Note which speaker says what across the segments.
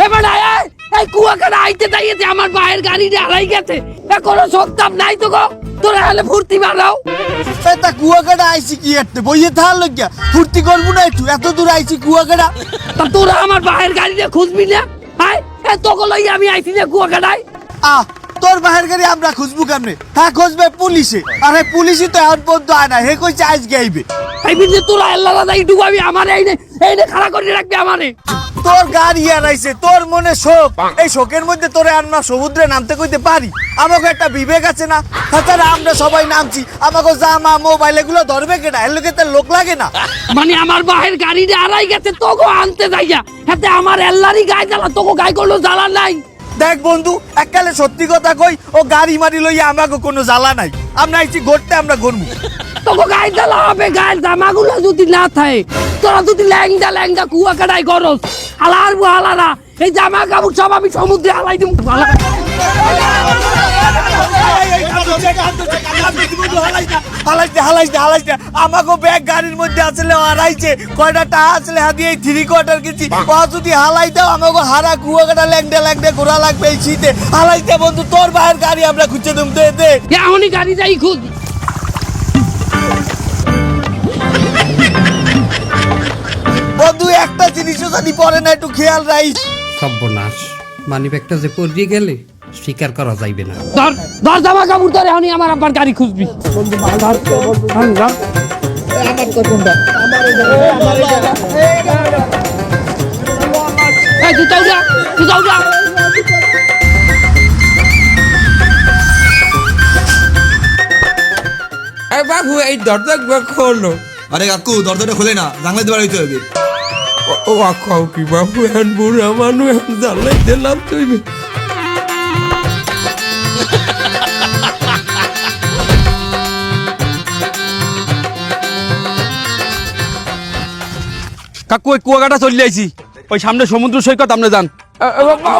Speaker 1: এবার এই কুয়াকাটা আইতে দাইয়েছে আমার ভাইয়ের গাড়িটা হারাই গেছে কোনো সত্তাম নাই তো গো তোরা হলে ফুর্তি মারাও
Speaker 2: তা কুয়াকাটা আইছি কি একটা বইয়ে থাল লাগিয়া ফুর্তি করবো না একটু এত দূর আইছি কুয়াকাটা
Speaker 1: তা তোরা আমার ভাইয়ের গাড়িটা খুঁজবি না হ্যাঁ তোকে লই আমি আইছি না কুয়াকাটায়
Speaker 2: তোর বাহের গাড়ি আমরা খুঁজবো কেমনে হ্যাঁ খুঁজবে পুলিশে আরে পুলিশই তো এখন পর্যন্ত আয় না হে কইছে আজকে আইবে
Speaker 1: আইবি যে তোরা আল্লাহ দাদা ডুবাবি আমার এইনে খাড়া করে রাখবি আমারে
Speaker 2: তোর গাড়ি আনাইছে তোর মনে শোক এই শোকের মধ্যে তোরে আমরা সমুদ্রে নামতে কইতে পারি আমাকে একটা বিবেক আছে না তাছাড়া আমরা সবাই নামছি আমাকে জামা মোবাইল এগুলো ধরবে কেনা এর লোকে লোক লাগে না
Speaker 1: মানে আমার বাহের গাড়িটা হারাই গেছে তোকে আনতে যাইয়া হাতে আমার আল্লাহরই গায়ে জ্বালা তোকে গায়ে করলো জ্বালা নাই
Speaker 2: দেখ বন্ধু এককালে সত্যি কথা কই ও গাড়ি মারি লইয়া আমাকে কোনো জ্বালা নাই আমরা আইছি ঘুরতে আমরা ঘুরবো
Speaker 1: তোকে গায়ে জ্বালা হবে গায়ের জামাগুলো যদি না থাকে তোরা যদি ল্যাংদা কুয়াকাটায় করস হালারবো হালারা এই জামা কাপড় সব আমি সমুদ্রে হালাই দিব
Speaker 2: হালাইতে আমাকে ব্যাগ গাড়ির মধ্যে আসলে হারাইছে কয়টা টাকা আসলে হাতিয়ে 3/4 কেজি ও যদি হালাই দাও আমাকে হারা কুয়াকাটা ল্যাংদা ঘোরা লাগবে এই শীতে হালাইতে বন্ধু তোর ভাইয়ের গাড়ি আমরা খুঁজে দেব দে
Speaker 1: এখনই গাড়ি যাই খুঁজ
Speaker 2: বন্ধু একটা জিনিসও যদি পরে না একটু খেয়াল রাখিস
Speaker 3: সর্বনাশ মানিব্যাগটা যে পড়িয়ে গেলে স্বীকার করা যাইবে না
Speaker 1: ধর জামা কাপড় ধরে এখনই আমার আব্বার গাড়ি খুঁজবি
Speaker 3: বাবু এই দরজা খোলো
Speaker 4: আরে কাকু দরজাটা খোলে না জানলাতে বাড়াইতে হবে
Speaker 3: ও আখাও কি বাবু এখন বুড়া মানুষ এখন জ্বালাই দিলাম তুই
Speaker 5: কাকু ওই কুয়াকাটা চলে আইছি ওই সামনে সমুদ্র সৈকত আপনি যান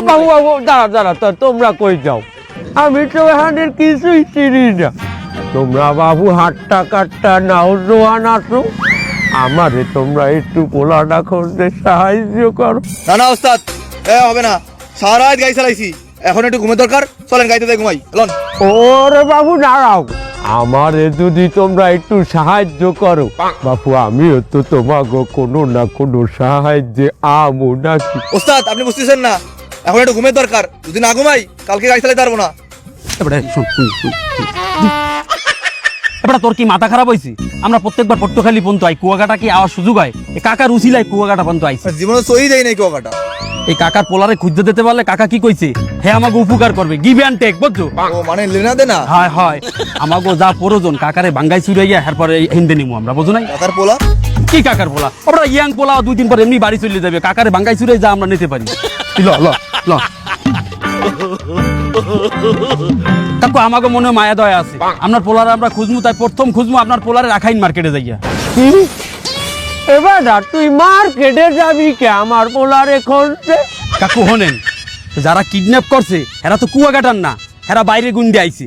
Speaker 6: বাবু বাবু দাঁড়া তোমরা কই যাও আমি তো এখানের কিছুই চিনি না তোমরা বাবু হাট্টা কাট্টা নাও জোয়ান আসো আমারে তোমরা একটু পোলাটা খুঁজতে সাহায্য করো
Speaker 4: না ওস্তাদ হবে না সারা রাত গাড়ি চালাইছি এখন একটু ঘুমের দরকার চলেন গাড়িতে ঘুমাই লন
Speaker 6: ওরে বাবু দাঁড়াও আমারে যদি তোমরা একটু সাহায্য করো বাপু আমিও তো তোমাকে কোনো না কোনো সাহায্যে আমু নাকি
Speaker 4: ওস্তাদ আপনি বুঝতেছেন না এখন একটু ঘুমের দরকার যদি না ঘুমাই কালকে গাড়ি চালাইতে পারবো না
Speaker 5: এবার তোর কি মাথা খারাপ হয়েছে আমরা প্রত্যেকবার পট্টখালি পর্যন্ত আই কুয়াকাটা কি আওয়ার সুযোগ হয় এই কাকার উচিলাই কুয়াকাটা পর্যন্ত আইছে
Speaker 4: জীবনে সই দেয় নাই কুয়াকাটা
Speaker 5: এই কাকার পোলারে খুঁজতে দিতে পারলে কাকা কি কইছে হে আমাকে উপকার করবে গিভ অ্যান্ড টেক বুঝছো
Speaker 4: ও মানে লেনা দে না
Speaker 5: হয় আমাকে যা প্রয়োজন কাকারে বাঙ্গাই চুরাইয়া এরপরে হিন্দে নিমু আমরা বুঝো নাই
Speaker 4: কাকার পোলা
Speaker 5: কি কাকার পোলা ওরা ইয়াং পোলা 2-3 পর এমনি বাড়ি চলে যাবে কাকারে বাঙ্গাই চুরাই যা আমরা নিতে পারি ল কাকু আমাকে মনে মায়া দয়া আছে আপনার পোলারে আমরা খুঁজমু তাই প্রথম খুঁজমু আপনার পোলারে রাখাইন মার্কেটে যাইয়া
Speaker 6: এবার তুই মার্কেটে যাবি কে আমার পোলারে খুঁজতে
Speaker 5: কাকু হনেন যারা কিডন্যাপ করছে এরা তো কুয়াকাটার না এরা বাইরে গুন্ডে আইছে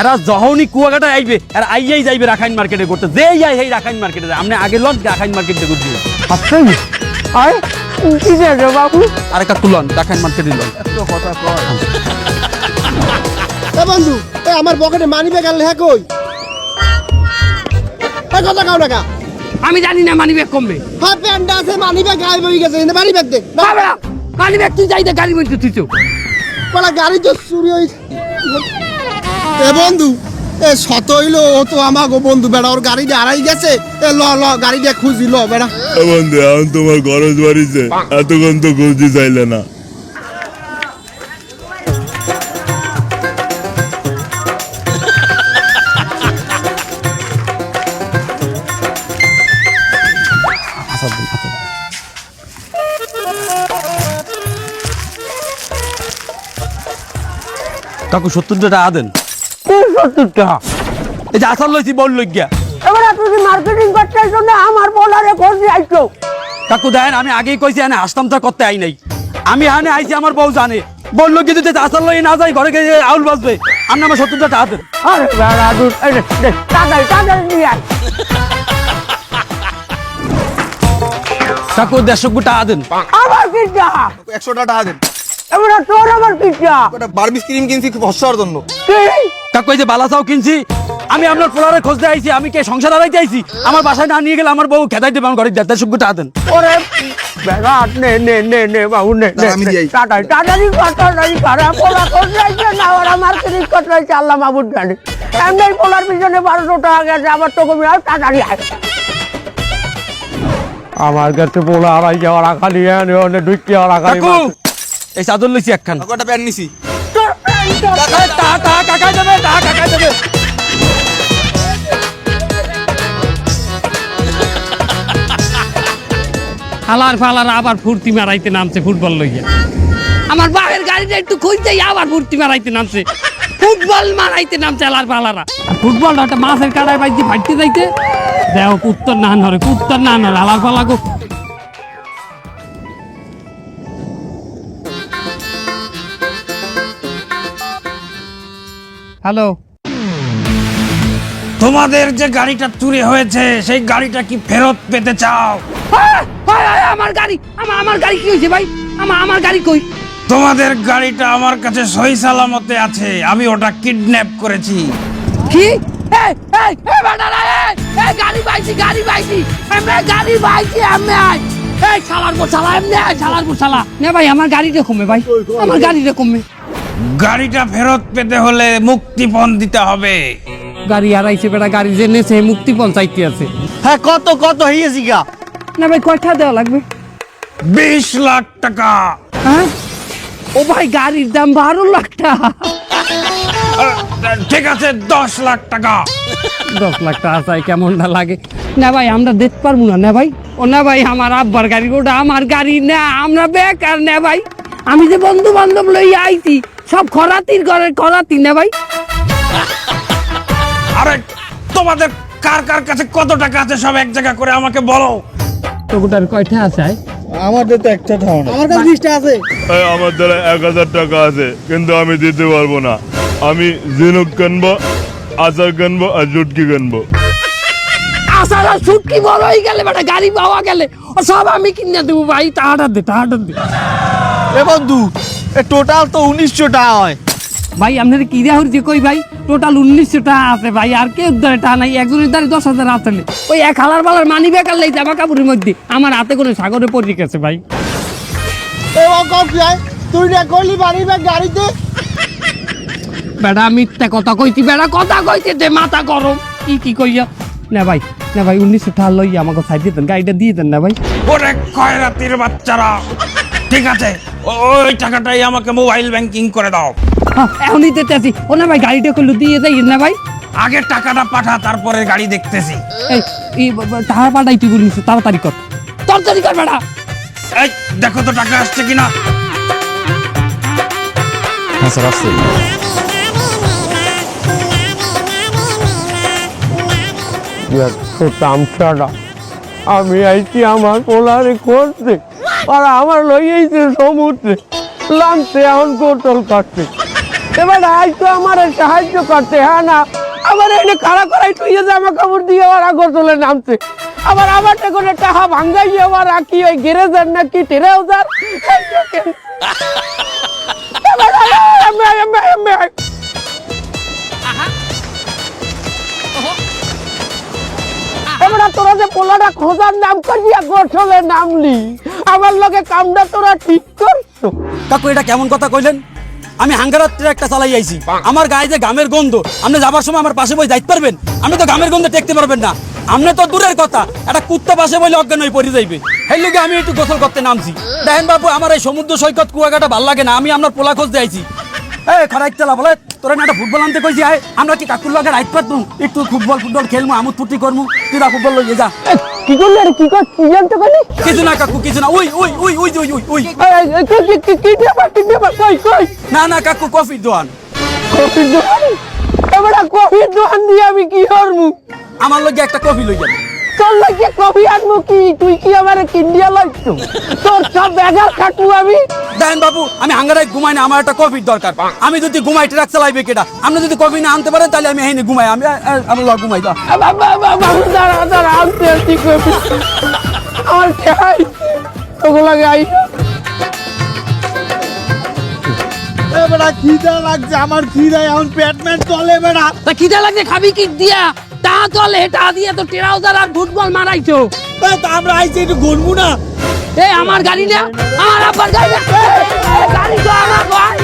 Speaker 5: এরা যখনই কুয়াকাটা আইবে এরা আইয়াই যাইবে রাখাইন মার্কেটে করতে যেই যাই এই রাখাইন মার্কেটে যায় আপনি আগে লন রাখাইন মার্কেটে করতে
Speaker 6: আরে কি রে বাবু
Speaker 5: আরে কাকু লন রাখাইন মার্কেটে লন
Speaker 2: কথা কয় বন্ধু আমার পকেটে মানি ব্যাগ আনলে হ্যাঁ কই কথা কাও না
Speaker 1: আমি জানি না মানি ব্যাগ কমবে
Speaker 2: হ্যাঁ প্যান্ডা আছে মানি ব্যাগ গায়েব হয়ে গেছে মানি ব্যাগ দে
Speaker 1: মানি ব্যাগ তুই যাইতে গাড়ি মধ্যে তুই তো
Speaker 2: বলা গাড়ি তো চুরি হই এ বন্ধু এ শত হইলো ও তো আমাগো বন্ধু বেড়া ওর গাড়িটা হারাই গেছে এ ল গাড়িটা খুঁজি ল বেড়া
Speaker 7: বন্ধু এখন তোমার খরচ বাড়িছে এতক্ষণ তো খুঁজতে চাইলে না
Speaker 5: কাকু 70 টাকা দেন
Speaker 6: 70 টাকা
Speaker 5: এই যে আসল লইছি বল লই গিয়া
Speaker 6: এবার তুই মার্কেটিং করতে আইছো না আমার পোলারে খুঁজতে আইছো
Speaker 5: কাকু দেখেন আমি আগেই কইছি এনে আসতাম তা করতে আই নাই আমি এখানে আইছি আমার বউ জানে বললো কি যদি আসল লই না যাই ঘরে গিয়ে আউল বাজবে আপনি আমার 70 টাকা দেন
Speaker 6: আরে বেড়া দুধ টাকা নিয়ে আয়
Speaker 5: কাকু 150 টাকা দেন।
Speaker 6: আমার কিটা
Speaker 4: 100 টাকা দেন।
Speaker 6: এবার তোর আমার কিটা
Speaker 4: একটা বারবিস ক্রিম কিনছি খুব হসার জন্য।
Speaker 6: কি
Speaker 5: কাকু এই যে বালাসাও কিনছি, আমি আপনার পোলারে খোঁজতে আইছি, আমি কে সংসার হারাইতে আইছি, আমার বাসায় না নিয়ে গেলে আমার বউ খেদাই দেবে, আমার ঘরে 150 টাকা দেন।
Speaker 6: ওরে বেড়া নে নে নে নে বাবু নে নে
Speaker 4: আমি দিই।
Speaker 6: টাটারি কারা পোলা করছে না ওরা মার্কেটিং করতে আল্লাহ মাহবুব জানে এমনি পোলার পিছনে 1200 টাকা গেছে আমার তো কমে আর টাটারি আমার কাছে পোলা হারাই যাওয়ার আখালি অনেক ঢুকি যাওয়ার আখালি
Speaker 5: কাকু এই চাদর লইছি একখান।
Speaker 4: কাকু একটা প্যান্ট নিছি।
Speaker 5: টাকা কাকাই দেবে, টাকা কাকাই দেবে।
Speaker 1: হালার ফালার আবার ফুর্তি মারাইতে নামছে ফুটবল লইয়া। আমার বাপের গাড়িটা একটু খুঁজতেই আবার ফুর্তি মারাইতে নামছে, ফুটবল মারাইতে নামছে হালার ফালারা। আর ফুটবলটা একটা মাছের কাটায় বাইতে ফাটতে যাইতে দেও কুত্তর না নরে, কুত্তর না নরে হালার ফালা গো। হ্যালো,
Speaker 3: তোমাদের যে গাড়িটা চুরি হয়েছে সেই গাড়িটা কি ফেরত পেতে চাও?
Speaker 1: আমার গাড়ি, আমার গাড়ি কি হয়েছে ভাই? আমার গাড়ি কই?
Speaker 3: তোমাদের গাড়িটা আমার কাছে সহি সালামতে আছে, আমি ওটা কিডন্যাপ করেছি।
Speaker 1: কি? এই এই এই বাডারা, এই গাড়ি বাইছি, গাড়ি বাইছি, আমরা গাড়ি বাইছি, আমরা এই শালার বসালা, এমনি শালার বসালা না ভাই, আমার গাড়িটা কমে ভাই, আমার গাড়িটা কমে।
Speaker 3: গাড়িটা ফেরত পেতে হলে মুক্তিপণ দিতে হবে।
Speaker 1: গাড়ি হারাইছে বেটা, গাড়ি যে নেছে মুক্তিপণ চাইতে আছে।
Speaker 2: হ্যাঁ কত কত হইয়েছি গা?
Speaker 1: না ভাই কয়টা দেওয়া লাগবে?
Speaker 3: 20 লাখ টাকা।
Speaker 1: হ্যাঁ ও ভাই গাড়ির দাম 12 লাখ টাকা।
Speaker 3: ঠিক আছে 10 লাখ টাকা।
Speaker 1: 10 লাখ টাকা চাই, কেমনটা লাগে? না ভাই আমরা দেখতে পারবো না। না ভাই, ও না ভাই আমার আব্বার গাড়ি, ওটা আমার গাড়ি না, আমরা বেকার। না ভাই, আমি যে বন্ধু বান্ধব লইয়া আইছি সব খরাতির ঘরের খরাতি। না ভাই,
Speaker 3: আরে তোমাদের কার কার কাছে কত টাকা আছে সব এক জায়গা করে আমাকে বলো।
Speaker 1: তোটার কয়টা আছে?
Speaker 2: আমাদের তো একটা ধাও না। আমার কাছে 20টা আছে।
Speaker 7: আমার দ্বারা 1000 টাকা আছে, কিন্তু আমি দিতে পারবো না। আমি ঝিনুক কিনবো, আচার কিনবো আর জুটকি কিনবো।
Speaker 1: আসার ছুটকি বড় হয়ে গেলে বেটা, গাড়ি পাওয়া গেলে ও সব আমি কিনে দেবো ভাই। টাকাটা দে, টাকাটা দে
Speaker 2: এ বন্ধু, এ টোটাল তো 1900 টাকা হয়।
Speaker 1: ভাই। আপনার কি দেওয়া হচ্ছে কই ভাই? টোটাল 1900 টাকা আছে ভাই, আর কেউ ধরে টাকা নাই। একজনের দ্বারা 10,000 আছে। ওই এক হালার বালার মানি বেকার লাই জামা কাপড়ের মধ্যে আমার হাতে করে সাগরে পড়ে গেছে ভাই।
Speaker 2: এ ও কম কি হয়? তুই না কইলি বাড়ি ব্যাগ গাড়িতে?
Speaker 1: বেটা মিথ্যা কথা কইছি, বেটা কথা কইতে দে, মাথা গরম। কি কইয়া? না ভাই, না ভাই 1900 টাকা লইয়া আমাকে সাইড দিয়ে দেন, গাড়িটা দিয়ে দেন। না ভাই,
Speaker 3: ওরে খয়রাতির বাচ্চারা, ঠিক আছে ওই টাকাটাই আমাকে মোবাইল ব্যাংকিং করে দাও।
Speaker 1: হ্যাঁ এখনই দিতে আছি। ও না ভাই গাড়িটা করলো দিয়ে যাই। না ভাই
Speaker 3: আগে টাকাটা পাঠা, তারপরে গাড়ি দেখতেছি।
Speaker 1: এই টাকা পাঠাই তুই বলিস, তাড়াতাড়ি কর, তাড়াতাড়ি কর বেটা।
Speaker 3: এই দেখো তো টাকা আসছে কিনা।
Speaker 6: তামসাটা আমি আইছি আমার পোলারে করতে, আর আমার লইয়াইছে সমুদ্রে লামতে এখন গোটল কাটতে। এবার আইতো আমার সাহায্য করতে। হ্যাঁ না, আবার এনে খাড়া করাই টুইয়ে জামা কাপড় দিয়ে ওরা গোটলে নামছে। আবার আমারটা করে টাকা ভাঙ্গাইয়ে আবার রাখি ওই গ্যারেজার নাকি ট্রেজার। এবার তোরা যে পোলাটা খোঁজার নাম করিয়া গোঠলে নামলি, আমার লগে কামটা তোরা ঠিক করছো।
Speaker 5: কাকু এটা কেমন কথা কইলেন? আমি হাঙ্গারাত্রে একটা চালাই আইছি, আমার গায়ে যে গামের গন্ধ, আপনি যাবার সময় আমার পাশে বই যাইতে পারবেন? আপনি তো গামের গন্ধে টেকতে পারবেন না। আপনি তো দূরের কথা, একটা কুত্তা পাশে বইলে অজ্ঞান হয়ে পড়ে যাইবে। সেই লিগে আমি একটু গোসল করতে নামছি। দেখেন বাবু, আমার এই সমুদ্র সৈকত কুয়াকাটা ভাল লাগে না, আমি আপনার পোলা খুঁজতে আইছি। এই খরাইতে চালা বলে তোরা না একটা ফুটবল আনতে কইছি, আয় আমরা কি কাকুর লগে রাইত পারতুম? একটু ফুটবল খেলমু, আমুদ ফুর্তি করমু, তুই ফুটবল লইয়ে যা।
Speaker 6: কি করলি রে? কি কর? কি জানতে পারলি?
Speaker 5: কিছু না কাকু, কিছু না। We we we we we we we
Speaker 6: কই
Speaker 5: না না কাকু, কফির দোকান।
Speaker 6: কফির দোকান? এবার কফির দোকান দিয়ে আমি কি করবো?
Speaker 5: আমার লগে একটা কফি লই যাবে।
Speaker 6: তোর লাগে কফি আনবো কি? তুই কি আমার কিন্ডিয়া লাগতো? তোর সব বেগার খাটু আমি।
Speaker 5: দেখেন বাবু, আমি হাঙ্গারায় ঘুমাই না, আমার একটা কফির দরকার। আমি যদি ঘুমাই ট্রাক চালাইবে কেটা? আপনি যদি কফি না আনতে পারেন তাহলে আমি এখানে ঘুমাই। আমি ঘুমাই
Speaker 6: বাবু দাঁড়া দাঁড়া, আনতে কফি আমার খাই এতগুলা গাই
Speaker 2: বেড়া খিদা লাগছে আমার, খিদা এখন পেটমেন্ট চলে বেড়া।
Speaker 1: তা খিদা লাগছে খাবি কি দিয়া? তা চলে তা দিয়ে তো ট্রাউজার আর ফুটবল মারাইছো।
Speaker 2: তা আমরা আইছি একটু ঘুরবো না?
Speaker 1: এই আমার গাড়ি না, আমার আব্বার গাড়ি না। এই গাড়ি তো আমার ভাই।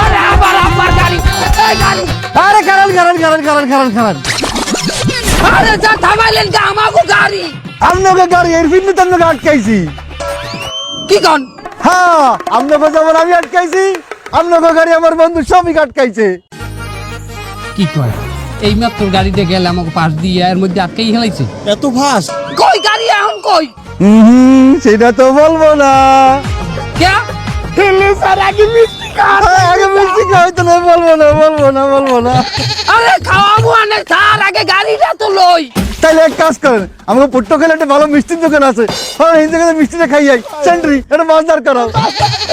Speaker 1: আরে আবার আব্বার গাড়ি, এই গাড়ি।
Speaker 2: আরে কারণ কারণ কারণ কারণ কারণ কারণ
Speaker 1: আরে যা থামাইলেন কা আমাগো গাড়ি।
Speaker 2: আপনাকে গাড়ি এর ফিরনি তো আমরা আটকাইছি।
Speaker 1: কি কোন?
Speaker 2: হ্যাঁ আপনাকে যেমন আমি আটকাইছি, আপনাকে গাড়ি আমার বন্ধু সবই আটকাইছে।
Speaker 1: কি কয়? এই মাত্র গাড়িতে গেলে আমাকে পাশ দিয়ে এর মধ্যে আটকেই হেলাইছে।
Speaker 2: এত ফাস্ট?
Speaker 1: কই গাড়ি এখন কই?
Speaker 2: সেটা তো বলবো না।
Speaker 1: কে?
Speaker 2: হেলে স্যার আগে মিষ্টি আগে মিষ্টি খাওয়াইতে না, বলবো না বলবো না বলবো না।
Speaker 1: আরে খাওয়াবো না তার আগে গাড়িটা তো লই।
Speaker 2: তাইলে এক কাজ করেন, আমাকে পট্টখালে একটা ভালো মিষ্টির দোকান আছে, হ্যাঁ এই জায়গায় মিষ্টিটা খাই যাই। সেন্ট্রি এটা মাছদার করাও।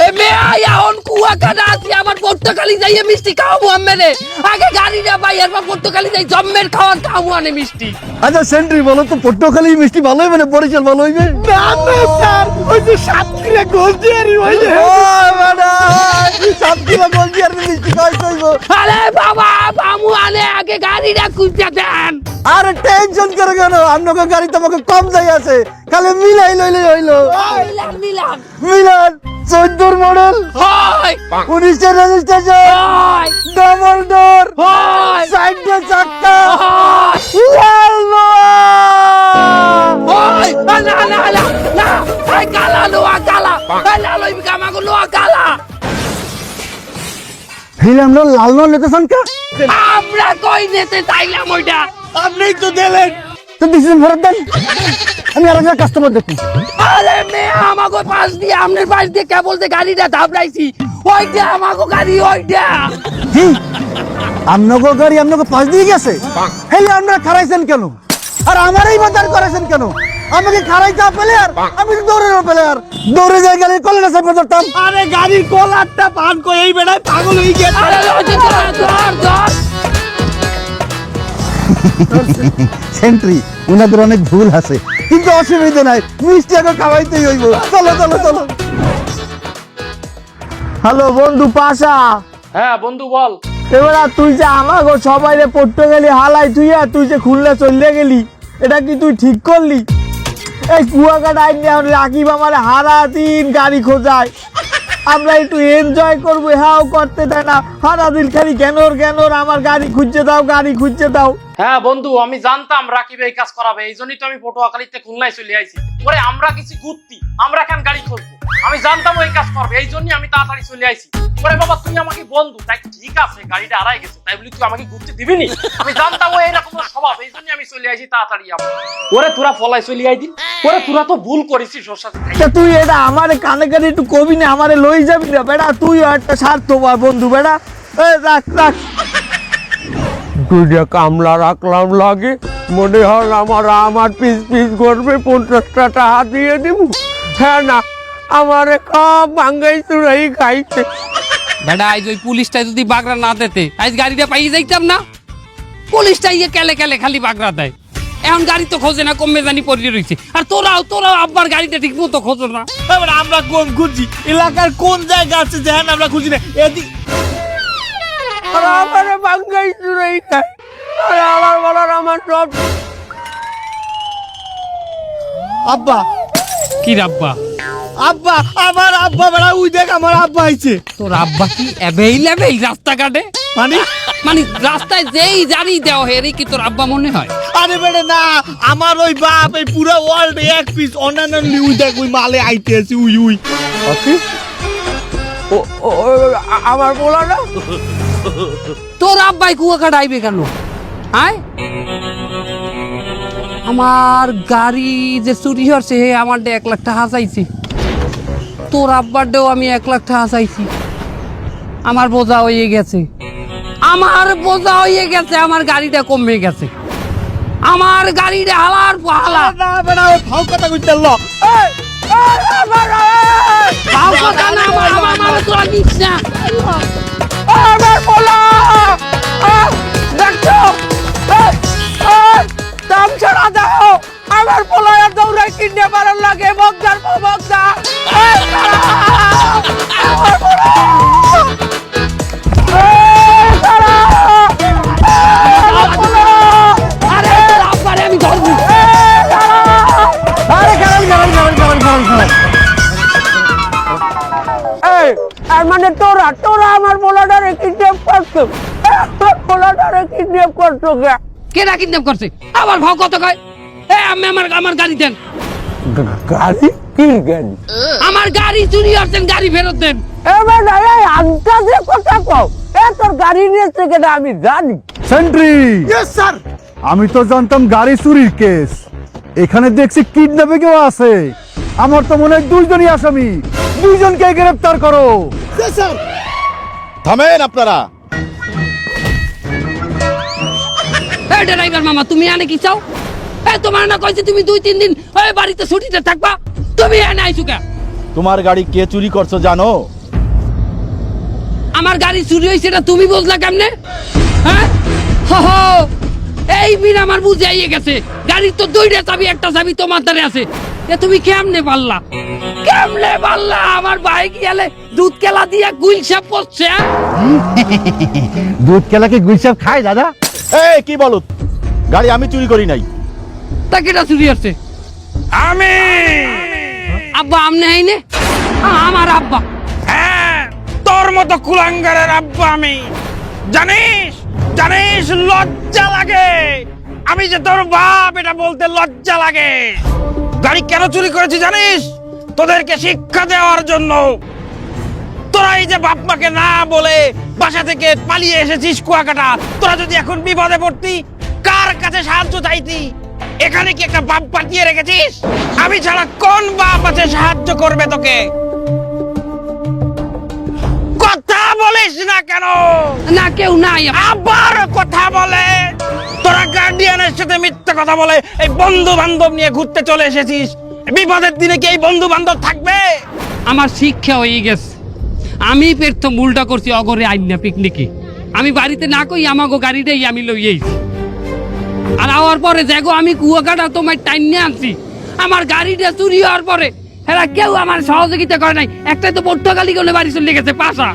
Speaker 1: এ মেয়া এখন কুয়াকাটা আছি, আমার পর্তুগালি যাইয়ে মিষ্টি খাওয়াবো আমেরে। আগে গাড়িটা পাই এরপর পর্তুগালি যাই জম্মের খাওয়ার খাওয়াবো আনে মিষ্টি।
Speaker 2: আচ্ছা সেন্ট্রি বলো তো, পট্টখালি মিষ্টি ভালো হইবে না বরিশাল ভালো হইবে? না না স্যার, ওই যে সাতক্ষীরা গোলজিয়ারি হইবে। ও বাবা সাতক্ষীরা গোলজিয়ারি মিষ্টি খাইতে হইব।
Speaker 1: আরে বাবা বামু আনে আগে গাড়িটা খুঁজতে দেন।
Speaker 2: আরে টেনশন করে কেন, আপনাকে গাড়ি তোমাকে কম যাই আছে, খালি মিলাই লইলে হইলো।
Speaker 1: মিলান মিলান
Speaker 2: মিলান 14 মডেল,
Speaker 1: হয়
Speaker 2: 19 রেজিস্ট্রেশন,
Speaker 1: হয়
Speaker 2: ডাবল ডোর,
Speaker 1: হয়
Speaker 2: সাইডে চাকা,
Speaker 1: হয়
Speaker 2: লাল নোয়া।
Speaker 1: হয় না না না না এই কালা লোয়া কালা এই লাল হইবি আমাগো লোয়া কালা।
Speaker 2: ফিল্ম লাল নোয়া নিতেছেন কা?
Speaker 1: আমরা কই নিতে চাইলাম ওইটা?
Speaker 2: আপনিই তো দিলেন। তো ডিসিশন ফেরত দেন, আমি আরেকটা কাস্টমার দেখি।
Speaker 1: আরে মেয়ে আমাগো পাশ দিয়ে আমনের পাশ দিয়ে কেবল যে গাড়িটা ধাপড়াইছি ওইটা আমাগো গাড়ি ওইটা।
Speaker 2: জি আপনাকে গাড়ি আপনাকে পাশ দিয়ে গেছে, হেলে আপনারা খারাইছেন কেন? আর আমারই বাজার করেছেন কেন? আমাকে খারাইতে প্লেয়ার, আমি তো দৌড়ের প্লেয়ার, দৌড়ে যাই গাড়ির কলারটা চেপে ধরতাম। আরে গাড়ির কলারটা পান কই এই বেড়ায় পাগল হয়ে গেছে।
Speaker 1: আরে ধর ধর
Speaker 2: সেন্ট্রি উনাদের অনেক ভুল আছে, কিন্তু অসুবিধা নাই, মিষ্টি আগে খাওয়াইতেই হইব। চলো চলো চলো। হ্যালো বন্ধু পাশা,
Speaker 5: হ্যাঁ বন্ধু বল।
Speaker 6: এবারে তুই যে আমাগো সবাই রে পর্তুগালি হালাই তুই যে খুলনা চলে গেলি, এটা কি তুই ঠিক করলি? এই কুয়াকাটা আইনে রাকিব আমার হারা দিন গাড়ি খোঁজায়, আমরা একটু এনজয় করবো, হ্যাঁ করতে দেয় না, হারা দিন খালি জ্ঞানোর আমার গাড়ি খুঁজছে দাও গাড়ি খুঁজছে দাও।
Speaker 5: হ্যাঁ বন্ধু আমি জানতাম রাকিব এই কাজ করাবে, এই জন্যই তো আমি পটুয়াখালীতে খুলনায় চলে আইছি। ওরে আমরা কিছু ঘুরতি, আমরা কেন গাড়ি খুঁজবো? আমি জানতাম ওই কাজ করবে, এই জন্যই আমি তাড়াতাড়ি চলে আইছি। ওরে বাবা তুই আমাকে বন্ধু, তাই ঠিক আছে গাড়িটা হারাই গেছে, তাই বলি তুই আমাকে ঘুরতে দিবি নি? আমি জানতাম ও এরকম স্বভাব, এই জন্যই আমি চলে আইছি তাড়াতাড়ি। ওরে তোরা ফলাই চলে আইদি, ওরে তোরা তো ভুল করেছিস ওর সাথে।
Speaker 6: তা তুই এটা আমারে কানে কানে একটু কবি না, আমারে লই যাবি না বেটা, তুই একটা স্বার্থপর বন্ধু বেটা। রাখ রাখ, দুইটা কামলা রাখলাম লাগে, মনে হয় আমার পিস পিস করবে, 50টা টাকা দিয়ে দিব। হ্যাঁ না আমারে সব ভাঙ্গাই চুরাই খাইছে।
Speaker 1: বেটা আজ ওই পুলিশটা যদি বাগড়া না দিতে আজ গাড়িটা পাইয়ে যাইতাম না। পুলিশটা ইয়ে কেলে কেলে খালি বাগড়া দেয়, এখন গাড়ি তো খোঁজে না, কমে জানি পড়ে রয়েছে। আর তোরাও আব্বার গাড়িটা ঠিক মতো খোঁজো না।
Speaker 2: আমরা কোন খুঁজি, এলাকার কোন জায়গা আছে যেখানে আমরা খুঁজি না? এদিক
Speaker 6: আর আমারে ভাঙ্গাই চুরাই খায়, আর আমার বলার আমার সব।
Speaker 2: আব্বা
Speaker 1: কি আব্বা?
Speaker 2: আব্বা আমার আব্বা বেড়া, ওই দেখ আমার আব্বা আইছে।
Speaker 1: তোর আব্বা কি অ্যাভেইলেবল রাস্তাঘাটে?
Speaker 2: মানে
Speaker 1: মানে রাস্তায় যেই জানি দেও হেরি কি তোর আব্বা মনে হয়?
Speaker 2: আরে বেড়ে না, আমার ওই বাপ এই পুরো ওয়ার্ল্ড এক পিস অন্যান্য ওই দেখ ওই মালে আইতে আছে উই উই।
Speaker 6: আমার বলা না
Speaker 1: তোর আব্বাই কুয়াকাটা আইবে কেন? আয় আমার গাড়ি যে চুরি হচ্ছে হে আমার 1 লাখ টাকা চাইছি, তোর আব্বার দেও আমি 1 লাখ টাকা চাইছি। আমার বোঝা হয়ে গেছে, আমার গাড়িটা কমে গেছে, আমার গাড়িটা হালার হালা।
Speaker 2: না বেড়া ও ফাউ কথা কইতে ল।
Speaker 1: ভাও কথা না আমার তোরা নিস না।
Speaker 6: আমার বলা দেখছো দাম ছাড়া দাও। করছো পোলাটারে কিডন্যাপ করছো কে?
Speaker 1: কেনা কিডন্যাপ করছে আবার ভাও কত কয় আমি আমার গাড়ি দেন
Speaker 6: গাড়ি কি গাড়ি?
Speaker 1: আমার গাড়ি চুরি হচ্ছেন গাড়ি ফেরত দেন
Speaker 6: এবার এই আন্দাজে কথা কও তোর গাড়ি নিয়েছে কেনা আমি জানি।
Speaker 8: সেন্ট্রি স্যার আমি তো জানতাম গাড়ি চুরির কেস, এখানে দেখছি কিডন্যাপিংও আছে। আমার তো মনে হয় দুইজনই আসামি, দুইজনকে গ্রেফতার করো।
Speaker 4: থামেন আপনারা।
Speaker 1: এই ড্রাইভার মামা তুমি আনে কি চাও? তোমার না কইছে তুমি 2-3 দিন ওই বাড়িতে ছুটিতে থাকবা, তুমি এনে আইছো কে?
Speaker 4: তোমার গাড়ি কে চুরি করছো জানো?
Speaker 1: আমার গাড়ি চুরি হয়েছে এটা তুমি বুঝলা কেমনে? হ্যাঁ হো হো, এই বিন আমার বুঝে আইয়ে গেছে গাড়ির তো 2টা চাবি, একটা চাবি তোমার দ্বারে আছে। এ তুমি কেমনে পারলা, কেমনে পারলা? আমার ভাই গিয়ালে দুধ কেলা দিয়া গুইল সাপ করছে।
Speaker 8: দুধ কেলাকে গুইসাব খায় দাদা?
Speaker 4: এই কি বলো, গাড়ি আমি চুরি করি নাই।
Speaker 1: তা কেটা চুরি হচ্ছে?
Speaker 3: আমি
Speaker 1: আব্বা আমনে আইনে আমার আব্বা।
Speaker 3: হ্যাঁ, তোর মতো কুলাঙ্গারের আব্বা আমি। জানিস জানিস লজ্জা লাগে, আমি যে তোর বাপ এটা বলতে লজ্জা লাগে। গাড়ি কেন চুরি করেছি জানিস? তোদেরকে শিক্ষা দেওয়ার জন্য। তোরা এই যে বাপ মাকে না বলে বাসা থেকে পালিয়ে এসেছিস কুয়াকাটা, তোরা যদি এখন বিপদে পড়তি কার কাছে সাহায্য চাইতি? এখানে কি একটা বাপ পাঠিয়ে রেখেছিস? আমি ছাড়া কোন বাপ আছে সাহায্য করবে তোকে? কথা বলিস না কেন?
Speaker 1: না কেউ নাই।
Speaker 3: আবার কথা বলে। তোরা গার্ডিয়ানের সাথে মিথ্যা কথা বলে এই বন্ধু বান্ধব নিয়ে ঘুরতে চলে এসেছিস। বিপদের দিনে কি এই বন্ধু বান্ধব থাকবে?
Speaker 1: আমার শিক্ষা হয়ে গেছে, আমি প্রথম ভুলটা করছি অগরে আইনা পিকনিকে। আমি বাড়িতে না কই আমাগো গাড়িটাই আমি লইয়েছি, আর আওয়ার পরে দেখো আমি কুয়াকাটা তোমার টাইম নিয়ে আনছি। আমার গাড়িটা চুরি হওয়ার পরে এরা কেউ আমার সহযোগিতা করে নাই। একটাই তো পর্তুগালি গলে বাড়ি চলে গেছে পাশা।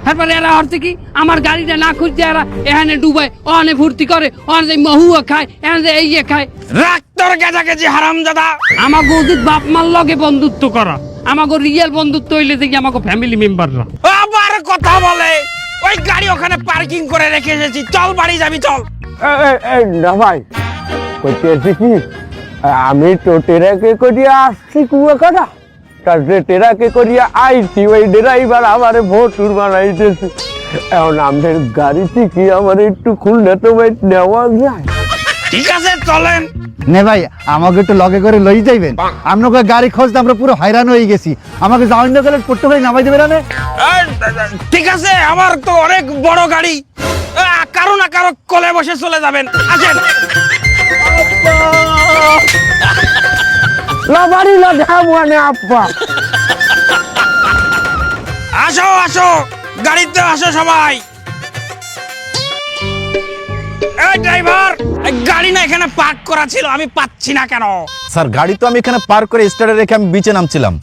Speaker 1: তারপরে এরা হচ্ছে কি আমার গাড়িটা না খুঁজছে, এরা এখানে ডুবায়, ওখানে ফুর্তি করে, ওখানে যে মহুয়া খায়, এখানে যে এই খায়।
Speaker 3: রাখ তোর গেজাগেজি হারামজাদা।
Speaker 1: আমাকে উচিত বাপ মার লগে বন্ধুত্ব করা, আমাকে রিয়েল বন্ধুত্ব হইলে যে কি আমাকে ফ্যামিলি মেম্বাররা।
Speaker 3: আবার কথা বলে। ওই গাড়ি ওখানে পার্কিং করে রেখে এসেছি, চল বাড়ি যাবি চল।
Speaker 6: না ভাই কইতেছি কি, আমি তো টেরাকে করিয়া আসছি কুয়াকাটা, তার যে টেরাকে করিয়া আইছি ওই ড্রাইভার আমারে ভোটুর বানাইতেছে। এখন আমাদের গাড়িতে কি আমার একটু খুললে তো ভাই নেওয়া যায়?
Speaker 3: ঠিক আছে চলেন।
Speaker 8: নে ভাই আমাকে একটু লগে করে লই যাইবেন, আপনাকে গাড়ি খোঁজতে আমরা পুরো হয়রান হয়ে গেছি। আমাকে যাওয়ার গেলে পড়তে ভাই নামাই দেবে না?
Speaker 3: ঠিক আছে, আমার তো অনেক বড় গাড়ি, কারো না কারো কোলে বসে চলে যাবেন। আসেন।
Speaker 6: না বাড়ি না ঝামুয়ানে আব্বা।
Speaker 3: আসো আসো, গাড়িতে আসো সবাই। এই ড্রাইভার, গাড়ি না এখানে পার্ক করা ছিল, আমি পাচ্ছি না কেন?
Speaker 4: স্যার গাড়ি তো আমি এখানে পার্ক করে স্টার্টে রেখে আমি বিচে নামছিলাম।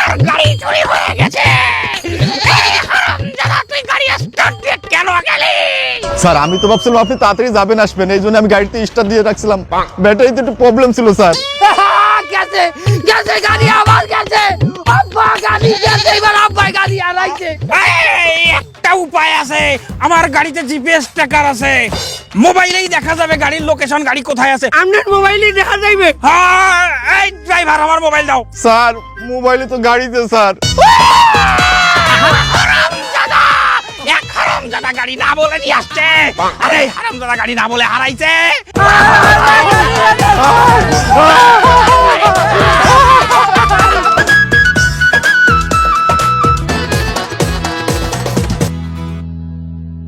Speaker 3: আমার গাড়ি চুরি হয়ে গেছে। এই হারামজাদা, তুই গাড়ি স্টার্ট দিয়ে কেন গেলি?
Speaker 4: স্যার আমি তো ভাবছিলাম আপনি তাড়াতাড়ি যাবেন আসবেন, এই জন্য আমি গাড়িতে স্টার্ট দিয়ে রাখছিলাম। ব্যাটারিতে একটু প্রবলেম ছিল স্যার।
Speaker 1: গেছে গেছে গাড়ি আবার গেছে, আব্বা গাড়ি গেছে, এবার আব্বা গাড়ি হারাইছে।
Speaker 3: এই একটা উপায় আছে, আমার গাড়িতে জিপিএস ট্র্যাকার আছে, মোবাইলেই দেখা যাবে গাড়ির লোকেশন, গাড়ি কোথায় আছে।
Speaker 1: আপনার মোবাইলে দেখা যাইবে।
Speaker 3: হ্যাঁ, এই ড্রাইভার আমার মোবাইল দাও।
Speaker 4: স্যার মোবাইলে তো গাড়িতে স্যার।
Speaker 3: হারামজাদা, এক হারামজাদা গাড়ি না বলে নিয়ে আসছে। আরে হারামজাদা গাড়ি না বলে হারাইছে।